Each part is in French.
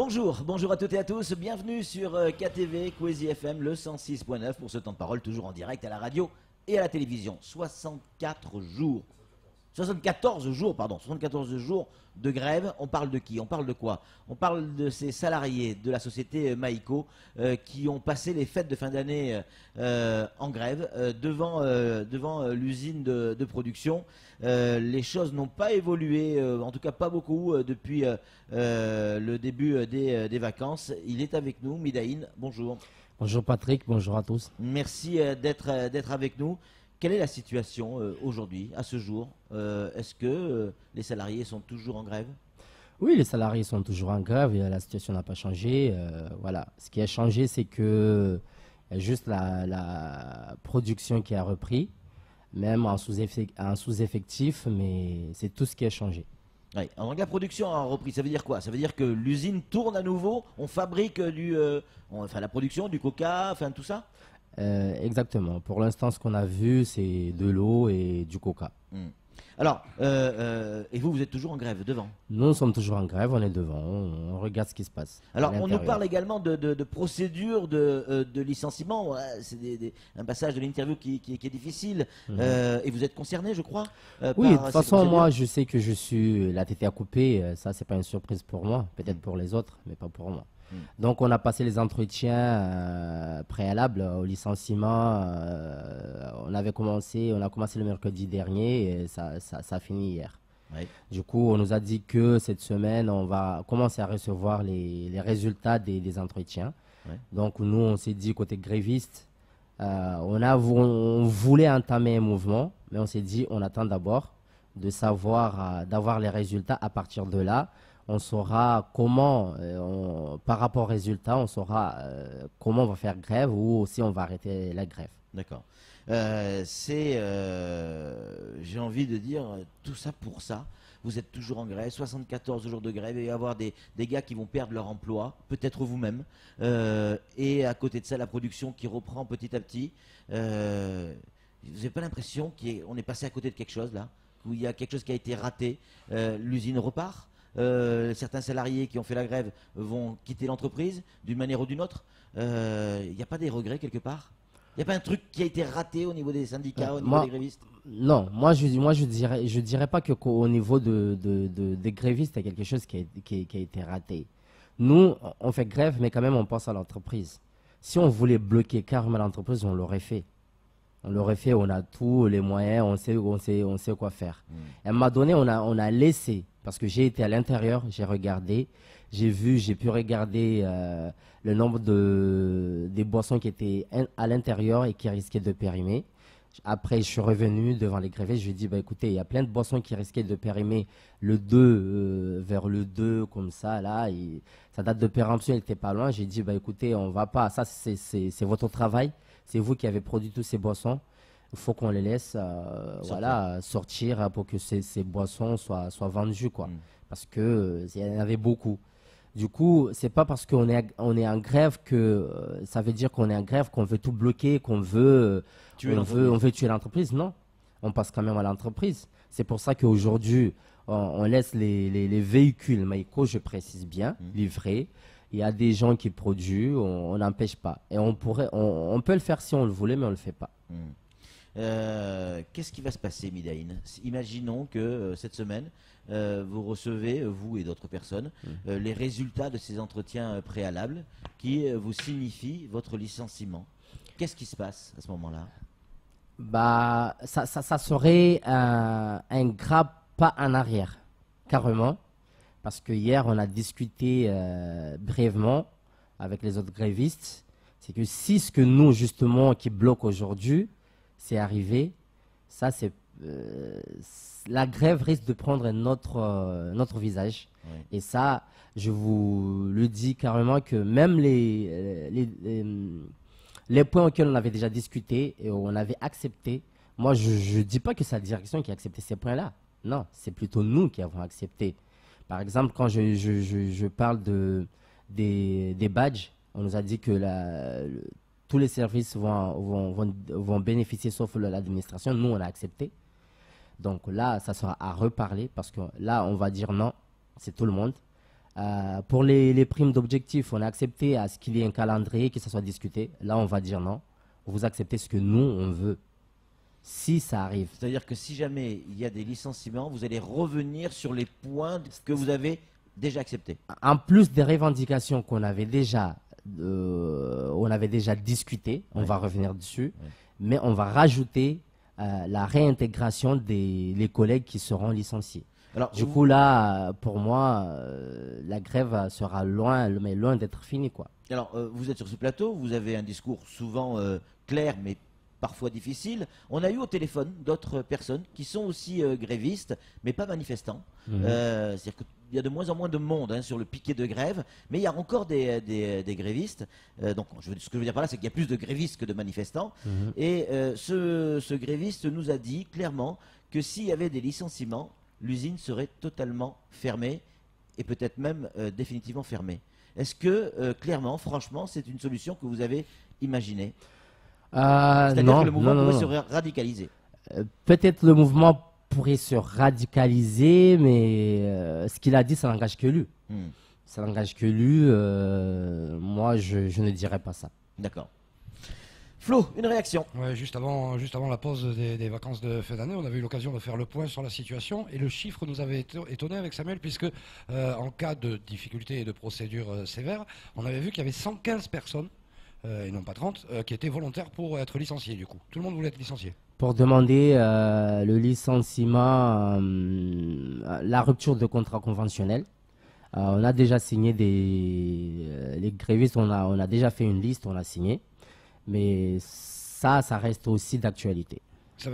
Bonjour, bonjour à toutes et à tous, bienvenue sur KTV, Kwezi FM, le 106.9 pour ce temps de parole, toujours en direct à la radio et à la télévision. 74 jours de grève. On parle de qui? On parle de quoi? On parle de ces salariés de la société Maïco qui ont passé les fêtes de fin d'année en grève devant l'usine de production. Les choses n'ont pas évolué, en tout cas pas beaucoup, depuis le début des vacances. Il est avec nous, Midaïn, bonjour. Bonjour Patrick, bonjour à tous. Merci d'être avec nous. Quelle est la situation aujourd'hui, à ce jour? Est-ce que les salariés sont toujours en grève? Oui, les salariés sont toujours en grève et la situation n'a pas changé. Voilà. Ce qui a changé, c'est que y a juste la production qui a repris, même en sous-effectif, mais c'est tout ce qui a changé. Oui. Donc la production a repris, ça veut dire quoi? Ça veut dire que l'usine tourne à nouveau, on fabrique la production, du coca, enfin tout ça? Exactement. Pour l'instant, ce qu'on a vu, c'est de l'eau et du coca. Alors, et vous êtes toujours en grève devant? Nous sommes toujours en grève, on est devant, on regarde ce qui se passe. Alors, on nous parle également de procédure de licenciement. C'est un passage de l'interview qui est difficile. Et vous êtes concerné, je crois? Oui, de toute façon, moi, je sais que je suis la tête à couper. Ça, c'est pas une surprise pour moi. Peut-être pour les autres, mais pas pour moi. Donc, on a passé les entretiens préalables au licenciement. On a commencé le mercredi dernier et ça a fini hier. Oui. Du coup, on nous a dit que cette semaine, on va commencer à recevoir les résultats des entretiens. Oui. Donc, nous, on s'est dit, côté gréviste, on voulait entamer un mouvement, mais on s'est dit, on attend d'abord de savoir, d'avoir les résultats. À partir de là, on saura comment, par rapport aux résultats, on saura comment on va faire grève ou si on va arrêter la grève. D'accord. J'ai envie de dire, tout ça pour ça. Vous êtes toujours en grève, 74 jours de grève, et il va y avoir des gars qui vont perdre leur emploi, peut-être vous-même. Et à côté de ça, la production qui reprend petit à petit. Vous n'avez pas l'impression qu'on est passé à côté de quelque chose là? Où il y a quelque chose qui a été raté? L'usine repart? Certains salariés qui ont fait la grève vont quitter l'entreprise d'une manière ou d'une autre. Il n'y a pas des regrets quelque part? Il n'y a pas un truc qui a été raté au niveau des syndicats, au niveau des grévistes? Non, moi je dirais pas qu'au niveau des grévistes, il y a quelque chose qui a été raté. Nous, on fait grève, mais quand même on pense à l'entreprise. Si on voulait bloquer carrément l'entreprise, on l'aurait fait. On l'aurait fait, on a tous les moyens, on sait quoi faire. À un moment donné, on a laissé, parce que j'ai été à l'intérieur, j'ai regardé, j'ai pu regarder le nombre des boissons qui étaient à l'intérieur et qui risquaient de périmer. Après, je suis revenu devant les grévistes, je lui ai dit, bah, écoutez, il y a plein de boissons qui risquaient de périmer le 2, vers le 2, comme ça, là, sa date de péremption n'était pas loin. J'ai dit, bah, écoutez, on va pas, ça c'est votre travail. C'est vous qui avez produit toutes ces boissons. Il faut qu'on les laisse sortir pour que ces boissons soient vendues, quoi. Parce que il y en avait beaucoup. Du coup, c'est pas parce qu'on est en grève que ça veut dire qu'on est en grève, qu'on veut tout bloquer, qu'on veut tuer l'entreprise. Non, on passe quand même à l'entreprise. C'est pour ça qu'aujourd'hui, on laisse les véhicules Maïco, je précise bien, livrés. Il y a des gens qui produisent, on n'empêche pas. Et on peut le faire si on le voulait, mais on ne le fait pas. Qu'est-ce qui va se passer, Midaïn? Imaginons que cette semaine, vous recevez, vous et d'autres personnes, les résultats de ces entretiens préalables qui vous signifient votre licenciement. Qu'est-ce qui se passe à ce moment-là? Bah, ça serait un grave pas en arrière, carrément. Parce que hier, on a discuté brièvement avec les autres grévistes. C'est que si ce que nous, justement, qui bloque aujourd'hui, c'est arrivé, ça, la grève risque de prendre notre visage. Oui. Et ça, je vous le dis carrément que même les points auxquels on avait déjà discuté et on avait accepté, moi, je ne dis pas que c'est la direction qui a accepté ces points-là. Non, c'est plutôt nous qui avons accepté. Par exemple, quand je parle des badges, on nous a dit que tous les services vont bénéficier sauf l'administration. Nous, on a accepté. Donc là, ça sera à reparler parce que là, on va dire non, c'est tout le monde. Pour les primes d'objectifs, on a accepté à ce qu'il y ait un calendrier, que ça soit discuté. Là, on va dire non. Vous acceptez ce que nous, on veut. Si ça arrive. C'est-à-dire que si jamais il y a des licenciements, vous allez revenir sur les points que vous avez déjà acceptés. En plus des revendications qu'on avait déjà, discutées, on va revenir dessus, mais on va rajouter la réintégration des collègues qui seront licenciés. Alors, Du coup, là, pour moi, la grève sera loin, mais loin d'être finie, quoi. alors, vous êtes sur ce plateau, vous avez un discours souvent clair, mais parfois difficile. On a eu au téléphone d'autres personnes qui sont aussi grévistes, mais pas manifestants. C'est-à-dire qu'il y a de moins en moins de monde sur le piquet de grève, mais il y a encore des grévistes. Donc, ce que je veux dire par là, c'est qu'il y a plus de grévistes que de manifestants. Et ce gréviste nous a dit clairement que s'il y avait des licenciements, l'usine serait totalement fermée et peut-être même définitivement fermée. Est-ce que, clairement, franchement, c'est une solution que vous avez imaginée? C'est-à-dire Non, que le mouvement non, pourrait non. se radicaliser. Peut-être le mouvement pourrait se radicaliser, mais ce qu'il a dit, ça n'engage que lui. Hmm, Ça n'engage que lui. Moi, je ne dirais pas ça. D'accord. Flo, une réaction? Ouais, juste avant la pause des vacances de fin d'année, on avait eu l'occasion de faire le point sur la situation et le chiffre nous avait étonné avec Samuel puisque en cas de difficulté et de procédure sévère, on avait vu qu'il y avait 115 personnes, et non pas 30, qui étaient volontaires pour être licenciées du coup. Tout le monde voulait être licencié. Pour demander le licenciement, la rupture de contrat conventionnel. On a déjà signé les grévistes, on a déjà fait une liste, on a signé. Mais ça reste aussi d'actualité.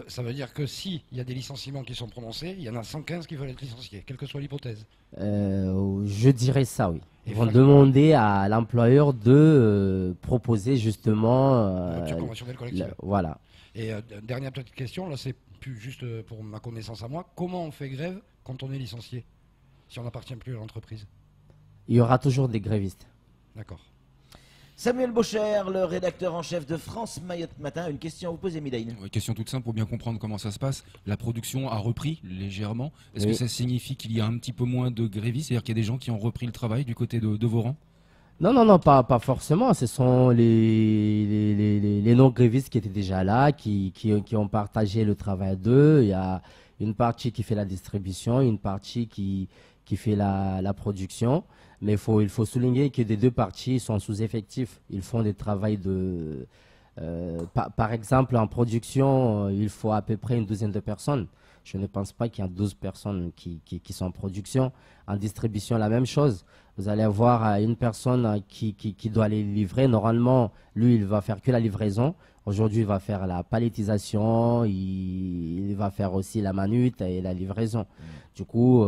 Ça veut dire que s'il y a des licenciements qui sont prononcés, il y en a 115 qui veulent être licenciés, quelle que soit l'hypothèse. Je dirais ça, oui. Ils Et vont demander à l'employeur de proposer justement... Rupture conventionnelle collective. Voilà. Et dernière petite question, là c'est plus juste pour ma connaissance à moi, comment on fait grève quand on est licencié, si on n'appartient plus à l'entreprise? Il y aura toujours des grévistes. D'accord. Samuel Baucher, le rédacteur en chef de France Mayotte Matin, une question à vous poser, Midaïn. Ouais, question toute simple pour bien comprendre comment ça se passe. La production a repris légèrement. Est-ce Oui. que ça signifie qu'il y a un petit peu moins de grévistes? C'est-à-dire qu'il y a des gens qui ont repris le travail du côté de vos rangs? Non, pas forcément. Ce sont les non-grévistes qui étaient déjà là, qui ont partagé le travail d'eux. Il y a une partie qui fait la distribution, une partie qui fait la production. Mais il faut souligner que les deux parties sont sous-effectifs. Ils font des travaux de... par exemple, en production, il faut à peu près une douzaine de personnes. Je ne pense pas qu'il y a 12 personnes qui sont en production. En distribution, la même chose. Vous allez avoir une personne qui doit aller livrer. Normalement, lui, il va faire que la livraison. Aujourd'hui, il va faire la palettisation, il va faire aussi la manute et la livraison. Du coup,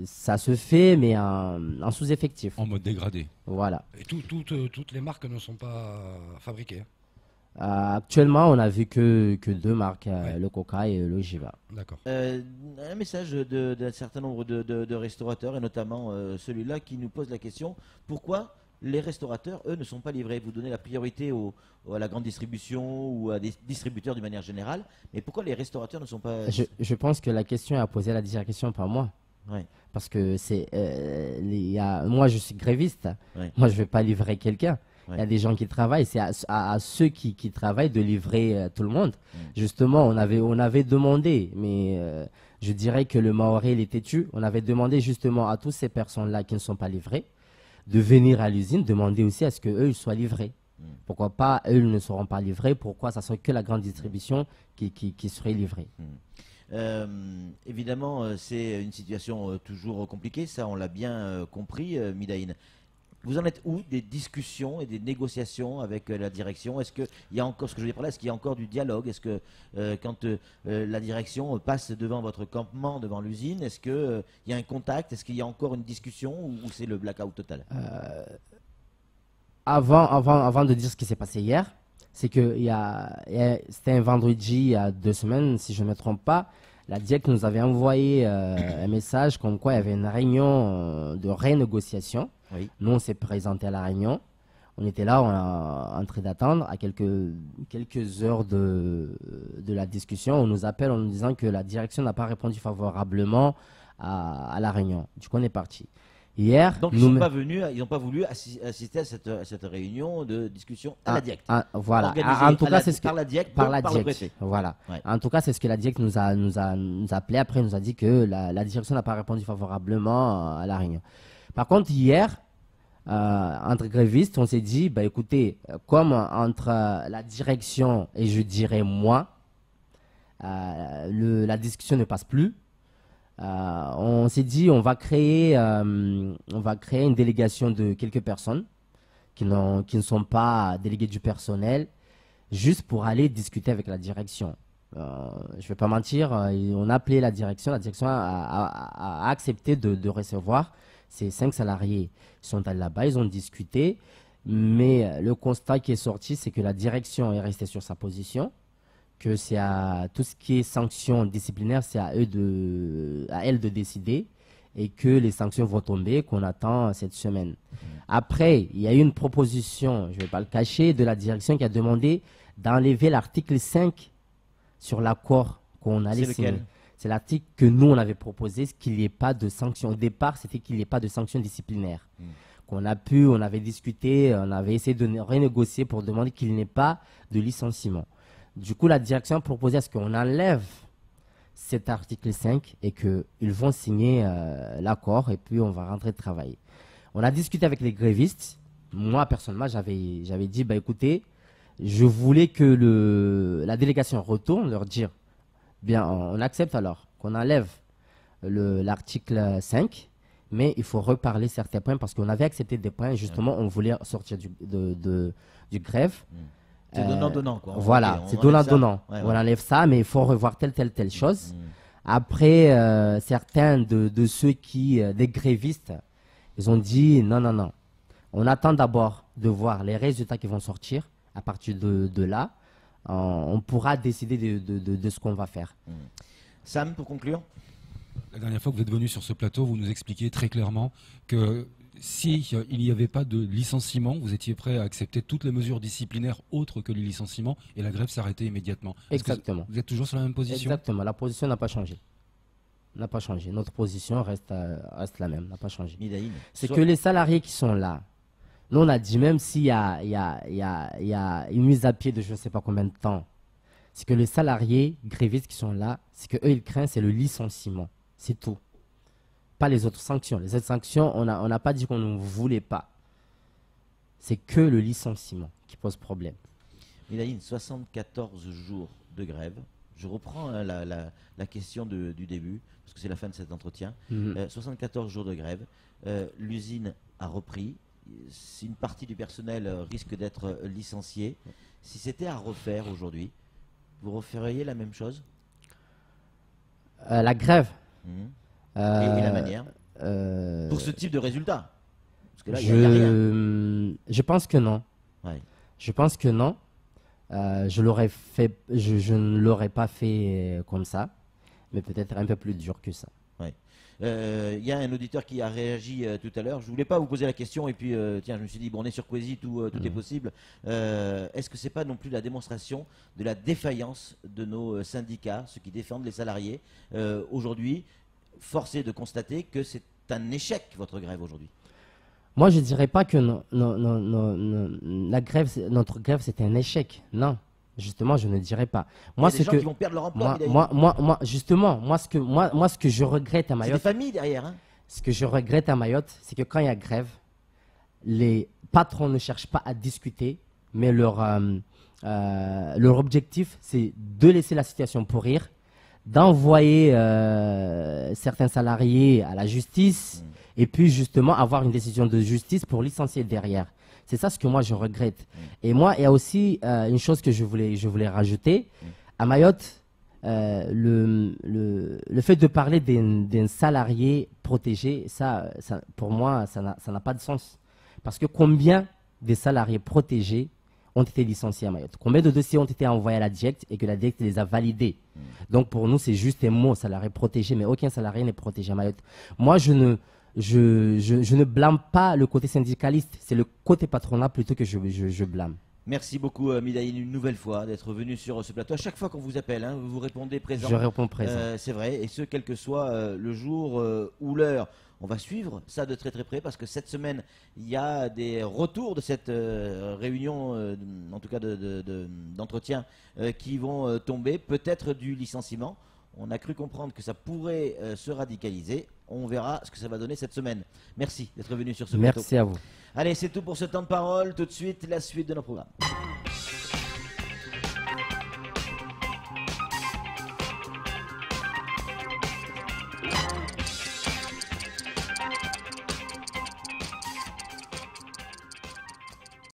ça se fait, mais en sous-effectif. En mode dégradé. Voilà. Et toutes les marques ne sont pas fabriquées. Actuellement, on n'a vu que deux marques, Ouais. le Coca et le Jiva. D'accord. Un message d'un certain nombre de restaurateurs, et notamment celui-là, qui nous pose la question, pourquoi les restaurateurs, eux, ne sont pas livrés? Vous donnez la priorité à la grande distribution ou à des distributeurs d'une manière générale, mais pourquoi les restaurateurs ne sont pas... Je pense que la question est à poser à la direction, pas moi. Ouais. Parce que moi, je suis gréviste. Ouais. Moi, je ne vais pas livrer quelqu'un. Il y Ouais. a des gens qui travaillent. C'est à ceux qui travaillent de livrer tout le monde. Justement, on avait demandé, mais je dirais que le Maoré, il est têtu. On avait demandé justement à toutes ces personnes-là qui ne sont pas livrées de venir à l'usine, demander aussi à ce qu'eux, ils soient livrés. Pourquoi pas, eux, ils ne seront pas livrés? Pourquoi ça serait que la grande distribution qui serait livrée? Évidemment, c'est une situation toujours compliquée, ça on l'a bien compris, Midaïn. Vous en êtes où des discussions et des négociations avec la direction? Est-ce qu'il y a encore, ce que je veux dire par là, est-ce qu'il y a encore du dialogue? Est-ce que quand la direction passe devant votre campement, devant l'usine, est-ce qu'il y a un contact? Est-ce qu'il y a encore une discussion ou c'est le blackout total? Avant de dire ce qui s'est passé hier, c'est que c'était un vendredi il y a 2 semaines, si je ne me trompe pas, la DIEC nous avait envoyé un message comme quoi il y avait une réunion de renégociation. Oui. Nous, on s'est présenté à la réunion. On était là, on a en train d'attendre. À quelques heures de la discussion, on nous appelle en nous disant que la direction n'a pas répondu favorablement à la réunion. Du coup, on est parti. Hier, Donc ils n'ont pas voulu assister à cette réunion de discussion à la DIECT. Voilà. Organisée En tout cas, c'est ce que par la DIECT, par donc la par le DIECT. préfet. Voilà. Ouais. En tout cas, c'est ce que la DIECT nous a appelé. Après, elle nous a dit que la direction n'a pas répondu favorablement à la réunion. Par contre, hier, entre grévistes, on s'est dit, bah écoutez, comme entre la direction et je dirais moi, la discussion ne passe plus. On s'est dit, on va créer une délégation de quelques personnes qui ne sont pas délégués du personnel, juste pour aller discuter avec la direction. Je ne vais pas mentir, on a appelé la direction a accepté de recevoir ces 5 salariés. Ils sont allés là-bas, ils ont discuté, mais le constat qui est sorti, c'est que la direction est restée sur sa position, que c'est à tout ce qui est sanctions disciplinaires, c'est à elle de décider, et que les sanctions vont tomber, qu'on attend cette semaine. Après, il y a eu une proposition, je ne vais pas le cacher, de la direction qui a demandé d'enlever l'article 5 sur l'accord qu'on allait C'est signer. lequel? C'est l'article que nous, on avait proposé, qu'il n'y ait pas de sanctions. Au départ, c'était qu'il n'y ait pas de sanctions disciplinaires. On avait discuté, on avait essayé de renégocier pour demander qu'il n'y ait pas de licenciement. Du coup, la direction a proposé à ce qu'on enlève cet article 5 et qu'ils vont signer l'accord et puis on va rentrer travailler. On a discuté avec les grévistes. Moi, personnellement, j'avais dit, bah, écoutez, je voulais que la délégation retourne, leur dire, bien, on accepte alors qu'on enlève l'article 5, mais il faut reparler certains points parce qu'on avait accepté des points. Justement, on voulait sortir du grève. C'est donnant-donnant, quoi. Voilà, Ok, c'est on enlève ça. donnant-donnant. Ouais, On ouais. enlève ça, mais il faut revoir telle chose. Après, certains de ceux des grévistes, ils ont dit non. On attend d'abord de voir les résultats qui vont sortir. À partir de là, on pourra décider de ce qu'on va faire. Sam, pour conclure. La dernière fois que vous êtes venu sur ce plateau, vous nous expliquiez très clairement que si il n'y avait pas de licenciement, vous étiez prêt à accepter toutes les mesures disciplinaires autres que les licenciements et la grève s'arrêtait immédiatement. Est-ce que Exactement. vous êtes toujours sur la même position? Exactement. La position n'a pas changé. Notre position reste la même, n'a pas changé. Midaïn. C'est que les salariés qui sont là, nous on a dit même s'il y a une mise à pied de je ne sais pas combien de temps, c'est que les salariés grévistes qui sont là, c'est qu'eux ils craignent, c'est le licenciement. C'est tout. Pas les autres sanctions. Les autres sanctions, on n'a pas dit qu'on ne voulait pas. C'est que le licenciement qui pose problème. Midaïn, 74 jours de grève. Je reprends hein, la question du début, parce que c'est la fin de cet entretien. 74 jours de grève. L'usine a repris. Si une partie du personnel risque d'être licencié, si c'était à refaire aujourd'hui, vous referiez la même chose? La grève. Et la manière pour ce type de résultat? Parce que là, il y a rien. Je pense que non. Ouais. Je pense que non. Je ne l'aurais pas fait comme ça, mais peut-être un peu plus dur que ça. Il y a un auditeur qui a réagi tout à l'heure. Je voulais pas vous poser la question et puis tiens, je me suis dit bon, on est sur Quasi, tout est possible. Est-ce que c'est pas non plus la démonstration de la défaillance de nos syndicats, ceux qui défendent les salariés aujourd'hui? Force est de constater que c'est un échec votre grève aujourd'hui. Moi, je dirais pas que notre grève c'est un échec. Non. Justement, je ne dirais pas. Moi, il y a des gens qui vont perdre leur emploi. Justement, moi, ce que je regrette à C'est des Mayotte, familles derrière. Hein. ce que je regrette à Mayotte, c'est que quand il y a grève, les patrons ne cherchent pas à discuter, mais leur objectif, c'est de laisser la situation pourrir, d'envoyer certains salariés à la justice, et puis justement avoir une décision de justice pour licencier derrière. C'est ça ce que moi je regrette. Et moi, il y a aussi une chose que je voulais rajouter. À Mayotte, le fait de parler d'un salarié protégé, ça, pour moi, ça n'a pas de sens. Parce que combien de salariés protégés ont été licenciés à Mayotte? Combien de dossiers ont été envoyés à la DIECT et que la DIECT les a validés? Donc pour nous, c'est juste un mot, salarié protégé, mais aucun salarié n'est protégé à Mayotte. Moi, je ne blâme pas le côté syndicaliste, c'est le côté patronat plutôt que je blâme. Merci beaucoup Midaïn une nouvelle fois d'être venu sur ce plateau. À chaque fois qu'on vous appelle, hein, vous répondez présent. Je réponds présent. C'est vrai, et ce quel que soit le jour ou l'heure. On va suivre ça de très très près parce que cette semaine, il y a des retours de cette réunion, en tout cas d'entretien, qui vont tomber, peut-être du licenciement. On a cru comprendre que ça pourrait se radicaliser. On verra ce que ça va donner cette semaine. Merci d'être venu sur ce plateau. Merci à vous. Allez, c'est tout pour ce temps de parole. Tout de suite, la suite de nos programmes.